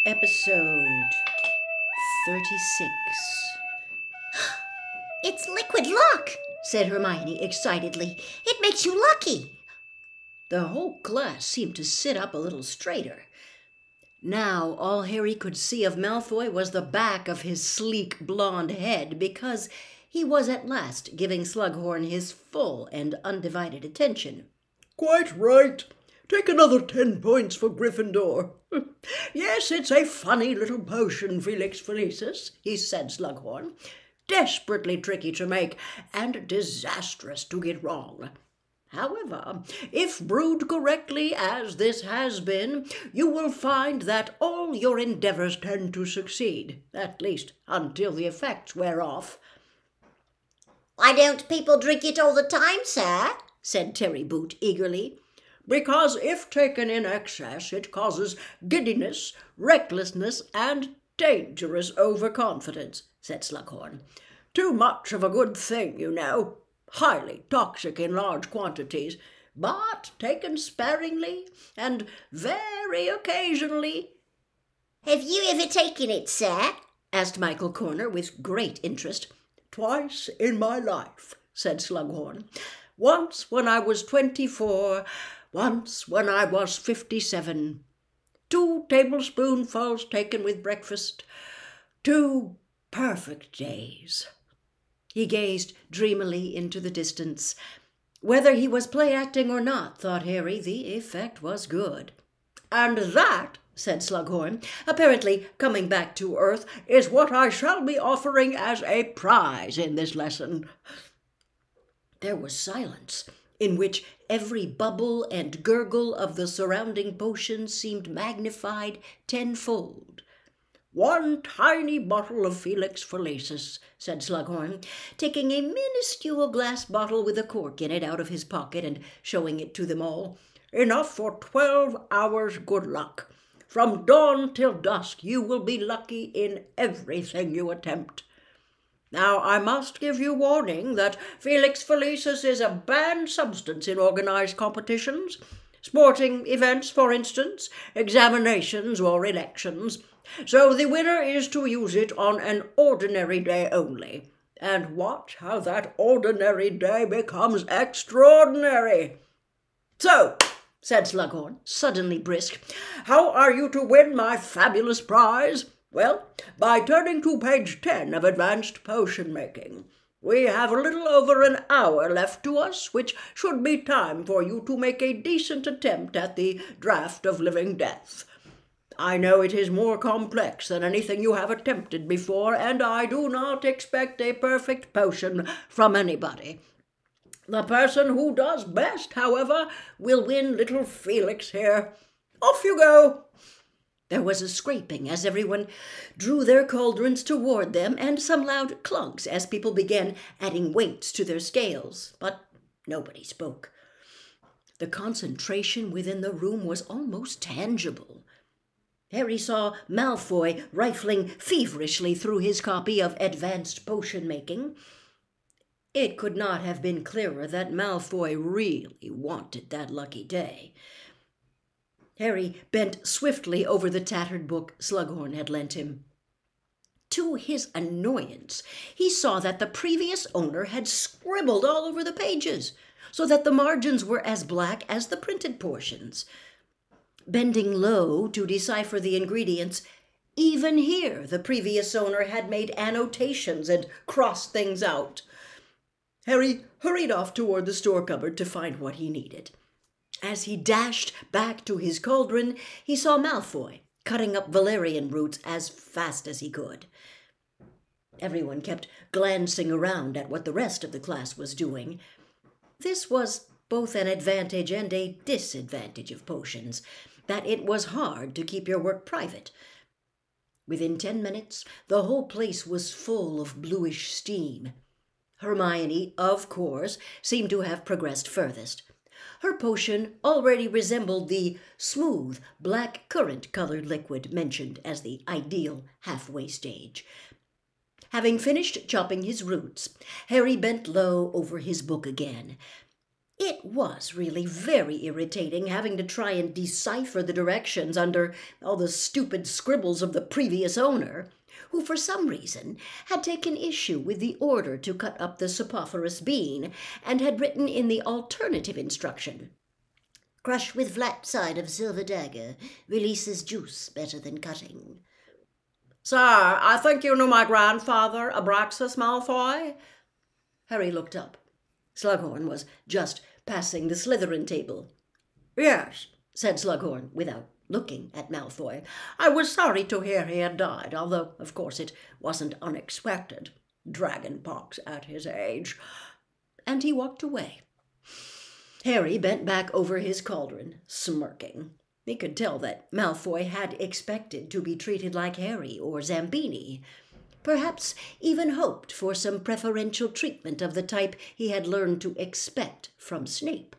Episode 36. It's liquid luck, said Hermione excitedly. It makes you lucky. The whole class seemed to sit up a little straighter. Now all Harry could see of Malfoy was the back of his sleek blonde head, because he was at last giving Slughorn his full and undivided attention. "Quite right. Take another 10 points for Gryffindor." "Yes, it's a funny little potion, Felix Felicis," he said, Slughorn. "Desperately tricky to make, and disastrous to get wrong. However, if brewed correctly, as this has been, you will find that all your endeavours tend to succeed, at least until the effects wear off." "Why don't people drink it all the time, sir?" said Terry Boot eagerly. "Because if taken in excess, it causes giddiness, recklessness, and dangerous overconfidence," said Slughorn. "Too much of a good thing, you know. Highly toxic in large quantities, but taken sparingly and very occasionally." "Have you ever taken it, sir?" asked Michael Corner with great interest. "Twice in my life," said Slughorn. "Once when I was 24, once when I was 57. 2 tablespoonfuls taken with breakfast. 2 perfect days." He gazed dreamily into the distance. Whether he was play-acting or not, thought Harry, the effect was good. "And that," said Slughorn, apparently coming back to earth, "is what I shall be offering as a prize in this lesson." There was silence, in which every bubble and gurgle of the surrounding potion seemed magnified tenfold. "1 tiny bottle of Felix Felicis," said Slughorn, taking a minuscule glass bottle with a cork in it out of his pocket and showing it to them all. "Enough for 12 hours' good luck. From dawn till dusk you will be lucky in everything you attempt. Now, I must give you warning that Felix Felicis is a banned substance in organized competitions, sporting events, for instance, examinations or elections. So the winner is to use it on an ordinary day only. And watch how that ordinary day becomes extraordinary. So," said Slughorn, suddenly brisk, "how are you to win my fabulous prize? Well, by turning to page 10 of Advanced Potion Making. We have a little over an hour left to us, which should be time for you to make a decent attempt at the draught of living death. I know it is more complex than anything you have attempted before, and I do not expect a perfect potion from anybody. The person who does best, however, will win little Felix here. Off you go." There was a scraping as everyone drew their cauldrons toward them, and some loud clunks as people began adding weights to their scales, but nobody spoke. The concentration within the room was almost tangible. Harry saw Malfoy rifling feverishly through his copy of Advanced Potion Making. It could not have been clearer that Malfoy really wanted that lucky day. Harry bent swiftly over the tattered book Slughorn had lent him. To his annoyance, he saw that the previous owner had scribbled all over the pages, so that the margins were as black as the printed portions. Bending low to decipher the ingredients, even here the previous owner had made annotations and crossed things out. Harry hurried off toward the store cupboard to find what he needed. As he dashed back to his cauldron, he saw Malfoy cutting up valerian roots as fast as he could. Everyone kept glancing around at what the rest of the class was doing. This was both an advantage and a disadvantage of potions, that it was hard to keep your work private. Within 10 minutes, the whole place was full of bluish steam. Hermione, of course, seemed to have progressed furthest. Her potion already resembled the smooth, black currant-colored liquid mentioned as the ideal halfway stage. Having finished chopping his roots, Harry bent low over his book again. It was really very irritating having to try and decipher the directions under all the stupid scribbles of the previous owner, who for some reason had taken issue with the order to cut up the saprophoros bean and had written in the alternative instruction, "Crush with flat side of silver dagger, releases juice better than cutting." "Sir, I think you knew my grandfather, Abraxas Malfoy?" Harry looked up. Slughorn was just passing the Slytherin table. "Yes," said Slughorn, without looking at Malfoy. "I was sorry to hear he had died, although, of course, it wasn't unexpected. Dragonpox at his age." And he walked away. Harry bent back over his cauldron, smirking. He could tell that Malfoy had expected to be treated like Harry or Zambini, perhaps even hoped for some preferential treatment of the type he had learned to expect from Snape.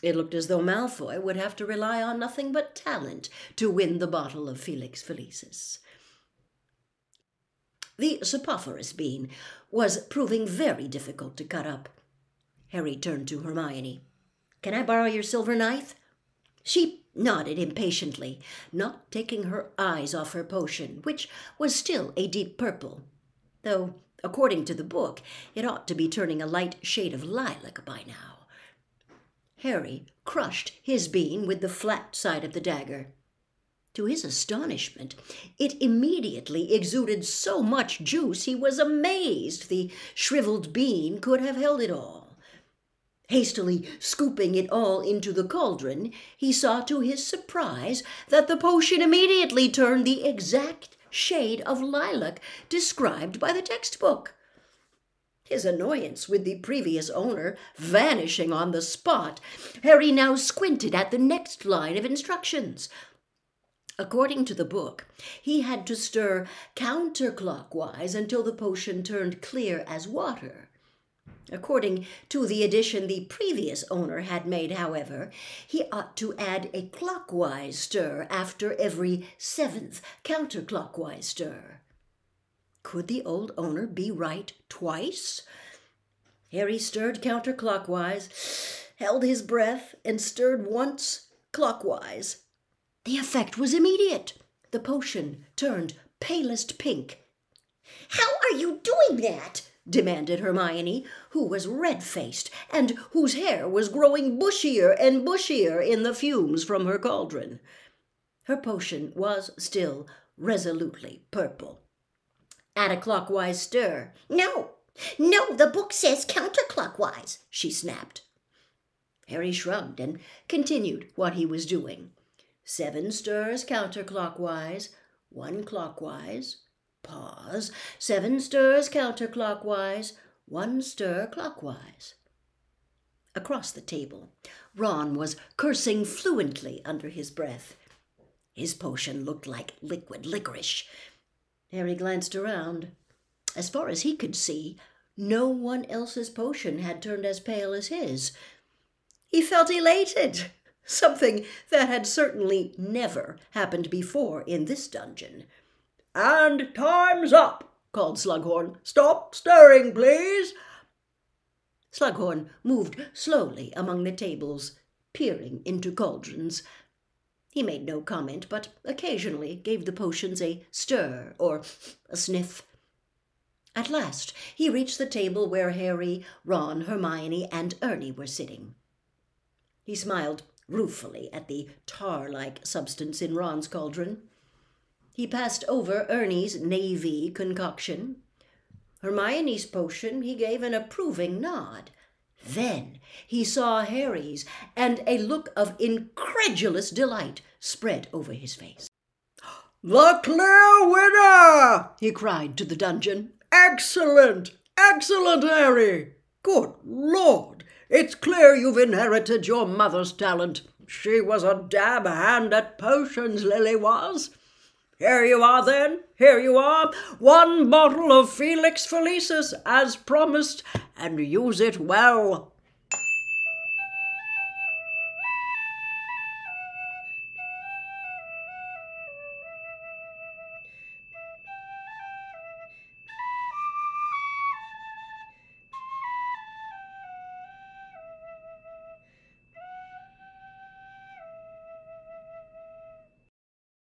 It looked as though Malfoy would have to rely on nothing but talent to win the bottle of Felix Felicis. The saprophoros bean was proving very difficult to cut up. Harry turned to Hermione. "Can I borrow your silver knife?" She nodded impatiently, not taking her eyes off her potion, which was still a deep purple, though, according to the book, it ought to be turning a light shade of lilac by now. Harry crushed his bean with the flat side of the dagger. To his astonishment, it immediately exuded so much juice he was amazed the shriveled bean could have held it all. Hastily scooping it all into the cauldron, he saw to his surprise that the potion immediately turned the exact shade of lilac described by the textbook. His annoyance with the previous owner vanishing on the spot, Harry now squinted at the next line of instructions. According to the book, he had to stir counterclockwise until the potion turned clear as water. According to the addition the previous owner had made, however, he ought to add a clockwise stir after every 7th counterclockwise stir. Could the old owner be right twice? Harry stirred counterclockwise, held his breath, and stirred once clockwise. The effect was immediate. The potion turned palest pink. "How are you doing that?" demanded Hermione, who was red-faced and whose hair was growing bushier and bushier in the fumes from her cauldron. Her potion was still resolutely purple. "Add a clockwise stir." No, the book says counterclockwise," she snapped. Harry shrugged and continued what he was doing. 7 stirs counterclockwise, 1 clockwise, pause, 7 stirs counterclockwise, 1 stir clockwise. Across the table, Ron was cursing fluently under his breath. His potion looked like liquid licorice. Harry glanced around. As far as he could see, no one else's potion had turned as pale as his. He felt elated, something that had certainly never happened before in this dungeon. "And time's up," called Slughorn. "Stop stirring, please." Slughorn moved slowly among the tables, peering into cauldrons. He made no comment, but occasionally gave the potions a stir or a sniff. At last he reached the table where Harry, Ron, Hermione, and Ernie were sitting. He smiled ruefully at the tar-like substance in Ron's cauldron. He passed over Ernie's navy concoction. Hermione's potion he gave an approving nod. Then he saw Harry's, and a look of incredulous delight spread over his face. "The clear winner!" he cried to the dungeon. "Excellent! Excellent, Harry! Good Lord! It's clear you've inherited your mother's talent. She was a dab hand at potions, Lily was. Here you are, then. Here you are. 1 bottle of Felix Felicis, as promised, and use it well."